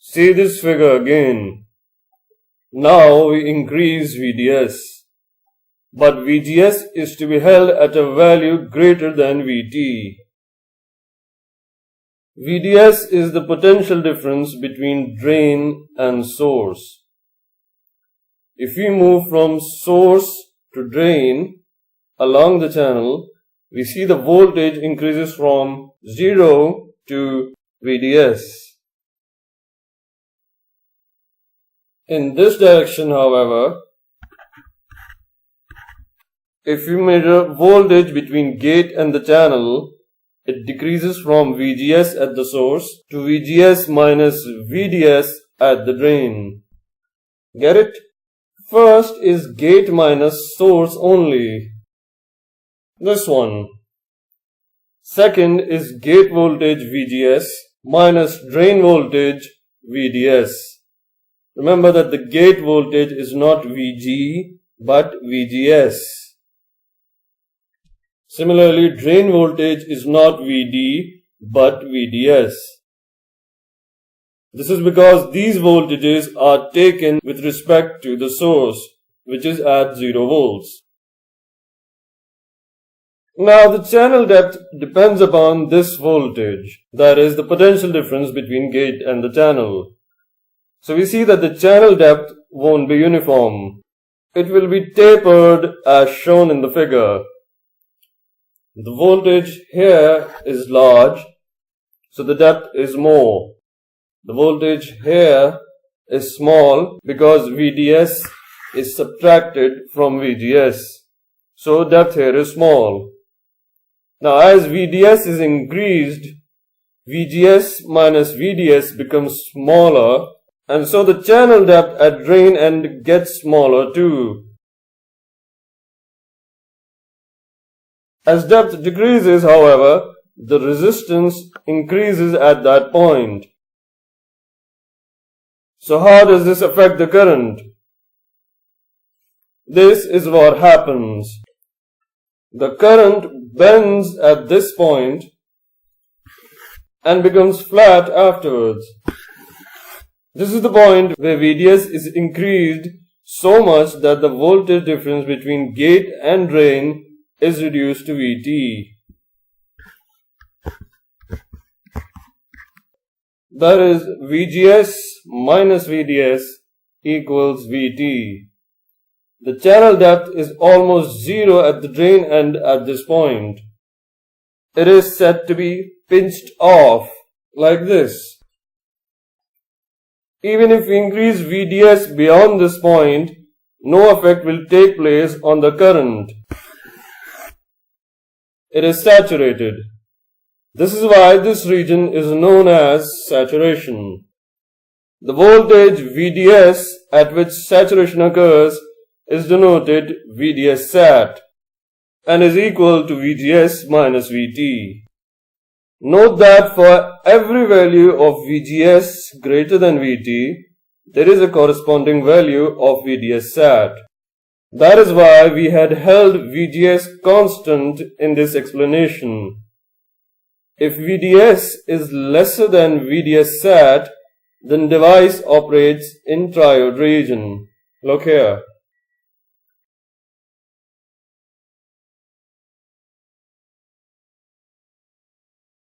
See this figure again. Now we increase VDS, but VGS is to be held at a value greater than VT. VDS is the potential difference between drain and source. If we move from source to drain along the channel, we see the voltage increases from 0 to VDS. In this direction, however, if we measure voltage between gate and the channel, it decreases from VGS at the source to VGS minus VDS at the drain. Get it? First is gate minus source only. This one. Second is gate voltage VGS minus drain voltage VDS. Remember that the gate voltage is not VG but VGS. Similarly, drain voltage is not VD but VDS. This is because these voltages are taken with respect to the source, which is at 0 volts. Now the channel depth depends upon this voltage, that is the potential difference between gate and the channel. So we see that the channel depth won't be uniform. It will be tapered as shown in the figure. The voltage here is large, so the depth is more. The voltage here is small because VDS is subtracted from VGS, so depth here is small. Now as VDS is increased, VGS minus VDS becomes smaller, and so the channel depth at drain end gets smaller too. As depth decreases, however, the resistance increases at that point. So how does this affect the current? This is what happens. The current bends at this point and becomes flat afterwards. This is the point where VDS is increased so much that the voltage difference between gate and drain is reduced to VT. That is, VGS minus VDS equals VT. The channel depth is almost 0 at the drain end at this point. It is said to be pinched off, like this. Even if we increase VDS beyond this point, no effect will take place on the current. It is saturated. This is why this region is known as saturation. The voltage VDS at which saturation occurs is denoted VDS sat and is equal to VGS minus VT. Note that for every value of VGS greater than VT, there is a corresponding value of VDS sat. That is why we had held VGS constant in this explanation. If VDS is lesser than VDS sat, then device operates in triode region. Look here.